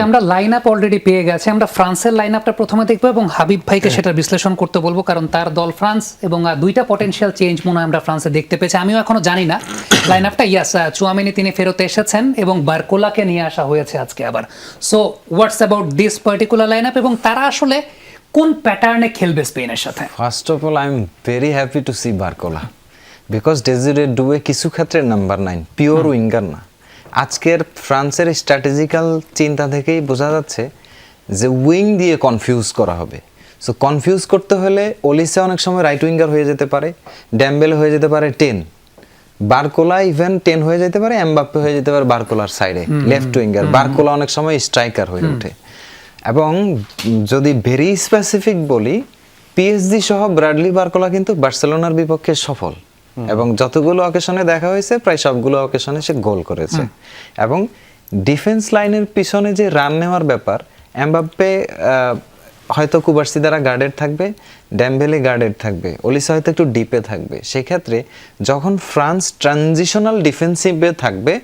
আমরা line up already পেয়ে গেছে। আমরা ফ্রান্সের লাইন আপটা প্রথমে দেখবো এবং হাবিব ভাইকে সেটা বিশ্লেষণ করতে বলবো, কারণ তার দল ফ্রান্স এবং দুইটা পটেনশিয়াল চেঞ্জ মনে হয় আমরা ফ্রান্সে দেখতে পেয়েছি। আমিও এখনো জানি না লাইন আপটা। ইয়াস, চুয়ামেনি তিনি ফেরত এসেছেন এবং বারকোলাকে নিয়ে আসা হয়েছে আজকে আবার। So what's about this particular lineup এবং তারা আসলে কোন প্যাটার্নে খেলবে স্পেনের সাথে? First of all I am very happy to see Barcola, because Desire Doue কিছু ক্ষেত্রে নাম্বার 9 পিওর উইঙ্গার না। আজকের ফ্রান্সের স্ট্র্যাটেজিক্যাল চিন্তা থেকেই বোঝা যাচ্ছে যে উইং দিয়ে কনফিউজ করা হবে। সো কনফিউজ করতে হলে ওলিসে অনেক সময় রাইট উইঙ্গার হয়ে যেতে পারে, ড্যাম্বেলে হয়ে যেতে পারে 10, বারকোলা ইভেন 10 হয়ে যেতে পারে, এমবাপ্পে হয়ে যেতে পারে বারকোলার সাইডে লেফট উইঙ্গার। বারকোলা অনেক সময় স্ট্রাইকার হয়ে ওঠে। এবং যদি ভেরি স্পেসিফিক বলি, পিএসজি সহ ব্র্যাডলি বারকোলা কিন্তু বার্সেলোনার বিপক্ষে সফল এবং যতগুলো অকেশনে দেখা হয়েছে প্রায় সবগুলো অকেশনে সে গোল করেছে। এবং ডিফেন্স লাইনের পিছনে যে রান নেওয়ার ব্যাপার, এমবাপ্পে হয়তো কুবার্সি দ্বারা গার্ডেড থাকবে, ড্যাম্বেলে গার্ডেড থাকবে, ওলিসা হয়তো একটু ডিপে থাকবে। সেক্ষেত্রে যখন ফ্রান্স ট্রানজিশনাল ডিফেন্সিভে থাকবে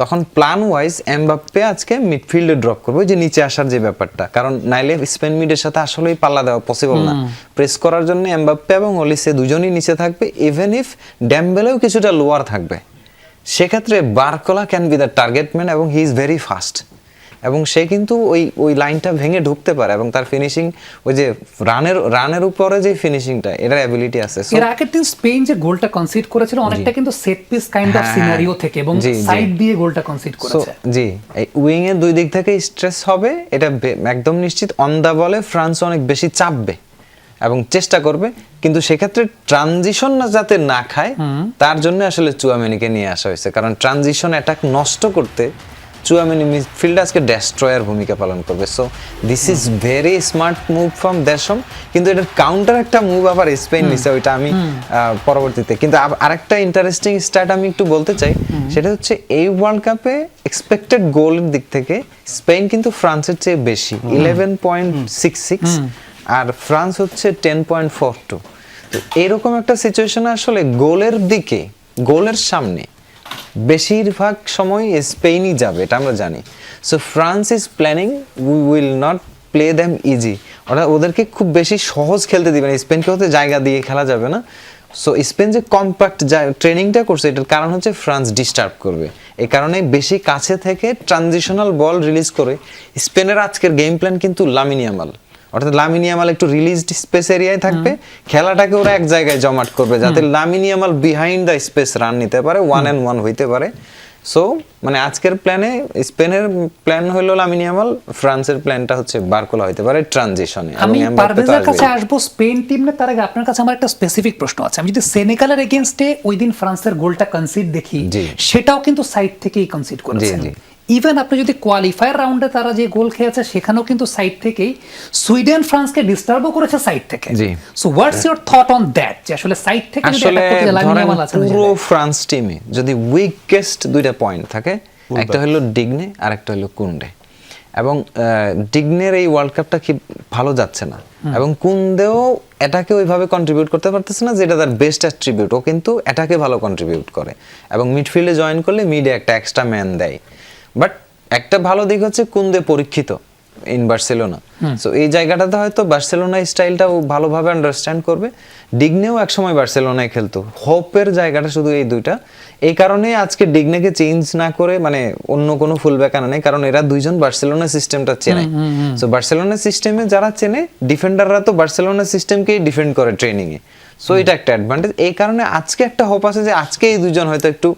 তখন প্ল্যান ওয়াইজ এমবাপ্পে আজকে মিডফিল্ডে ড্রপ করবে, যে নিচে আসার যে ব্যাপারটা, কারণ নাইলে স্পেন মিডের সাথে আসলেই পাল্লা দেওয়া পসিবল না। প্রেস করার জন্য এমবাপ্পে এবং ওলিসে দুজনই নিচে থাকবে, ইভেন ইফ ড্যাম্বেলেও কিছুটা লোয়ার থাকবে। সেক্ষেত্রে বারকোলা can be the target man এবং হি ইজ ভেরি ফাস্ট এবং সে কিন্তু ওই লাইনটা ভেঙে ঢুকতে পারে এবং তার ফিনিশিং, ওই যে রানের উপরে যে ফিনিশিংটা, এটার অ্যাবিলিটি আছে। এর আগের দিন স্পেন যে গোলটা কনসিড করেছিল অনেকটা কিন্তু set piece kind of scenario থেকে এবং সাইড দিয়ে গোলটা কনসিড করেছে। জি, এই উইং এর দুই দিক থেকে স্ট্রেস হবে, এটা একদম নিশ্চিত। অন দা বলে ফ্রান্স অনেক বেশি চাপবে এবং চেষ্টা করবে, কিন্তু সেক্ষেত্রে ট্রানজিশন যাতে না খায় তার জন্য আসলে চুয়ামেনিকে নিয়ে আসা হয়েছে, কারণ ট্রানজিশন অ্যাটাক নষ্ট করতে চুয়ামেনি মিডফিল্ডে আজকে ডেস্ট্রয়ার ভূমিকা পালন করবে। So this is very smart move from দেশম, কিন্তু এটার কাউন্টার একটা মুভ আবার স্পেন নিছে, ওইটা আমি পরবর্তীতে। কিন্তু আরেকটা ইন্টারেস্টিং স্ট্যাট আমি একটু বলতে চাই, সেটা হচ্ছে এই ওয়ার্ল্ড কাপে এক্সপেক্টেড গোলের দিক থেকে স্পেন কিন্তু ফ্রান্সের চেয়ে বেশি, 11.66, আর ফ্রান্স হচ্ছে 10.42। তো এরকম একটা সিচুয়েশনে আসলে গোলের দিকে, গোলের সামনে বেশিরভাগ সময় স্পেনই যাবে, এটা আমরা জানি। So France is planning we will not play them easy, ওদেরকে খুব বেশি সহজ খেলতে দিবে না, স্পেনকে হতে জায়গা দিয়ে খেলা যাবে না। সো স্পেন যে কম্প্যাক্ট ট্রেনিংটা করছে, এটার কারণ হচ্ছে ফ্রান্স ডিস্টার্ব করবে। এই কারণে বেশি কাছে থেকে ট্রানজিশনাল বল রিলিজ করে স্পেনের আজকের গেম প্ল্যান কিন্তু লামিন ইয়ামাল, অর্থাৎ লামিন ইয়ামাল একটু রিলিজড স্পেস এরিয়ায় থাকবে, খেলাটাকে ওরা এক জায়গায় জমাট করবে যাতে Lamine Yamal behind the space run নিতে পারে, 1-on-1 হইতে পারে। সো মানে আজকের প্ল্যানে স্পেনের প্ল্যান হলো লামিন ইয়ামাল, ফ্রান্সের প্ল্যানটা হচ্ছে বারকোলা হইতে পারে ট্রানজিশনে। আমি পারভেজের কাছে আসবো স্পেন টিম না, তার আগে আপনার কাছে আমার একটা স্পেসিফিক প্রশ্ন আছে। আমি যদি সেনেগালের এগেইনস্টে ওই দিন ফ্রান্সের গোলটা কনসিড দেখি, সেটাও কিন্তু সাইড থেকেই কনসিড করেছেন। ইভেন আপনি যদি কোয়ালিফায়ার রাউন্ডে তারা যে গোল খেয়েছে সেখানেও কিন্তু সাইড থেকেই, সুইডেন ফ্রান্সকে ডিস্টার্বও করেছে সাইড থেকে। So what's your thought on that, যে আসলে সাইড থেকে আসলে পুরো ফ্রান্স টিমে যদি উইকেস্ট দুইটা পয়েন্ট থাকে, একটা হলো ডিগনে আর একটা হলো কুন্ডে, এবং ডিগনের এই ওয়ার্ল্ড কাপটা কি ভালো যাচ্ছে না এবং কুন্দেও এটাকে ওইভাবে কন্ট্রিবিউট করতে পারতেছে না যেটা তার বেস্ট অ্যাট্রিবিউট। ও কিন্তু এটাকে ভালো কন্ট্রিবিউট করে এবং মিডফিল্ডে জয়েন করলে মিডে একটা এক্সট্রা ম্যান দেয়। বাট একটা ভালো দিক হচ্ছে কুন্দে পরীক্ষিত ইন বার্সেলোনা, সো এই জায়গাটাতে হয়তো বার্সেলোনা স্টাইলটা ও ভালোভাবে আন্ডারস্ট্যান্ড করবে। ডিগনেও একসময় বার্সেলোনায় খেলতো, হোপের জায়গাটা শুধু এই দুইটা। এই কারণে আজকে ডিগনেকে চেঞ্জ না করে মানে অন্য কোনো ফুলব্যাক আনা নেই, কারণ এরা দুইজন বার্সেলোনা সিস্টেমটা চেনে। সো বার্সেলোনা সিস্টেমে যারা চেনে, ডিফেন্ডাররা তো বার্সেলোনা সিস্টেমকেই ডিফেন্ড করে ট্রেনিংয়ে। সো এটা একটা অ্যাডভান্টেজ। এই কারণে আজকে একটা হোপ আছে যে আজকে এই দুজন হয়তো একটু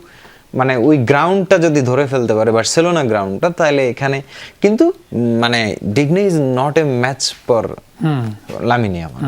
মানে ওই গ্রাউন্ডটা যদি ধরে ফেলতে পারে বার্সেলোনা গ্রাউন্ডটা, তাহলে এখানে কিন্তু মানে Digne is not a match for Lamine Yamal.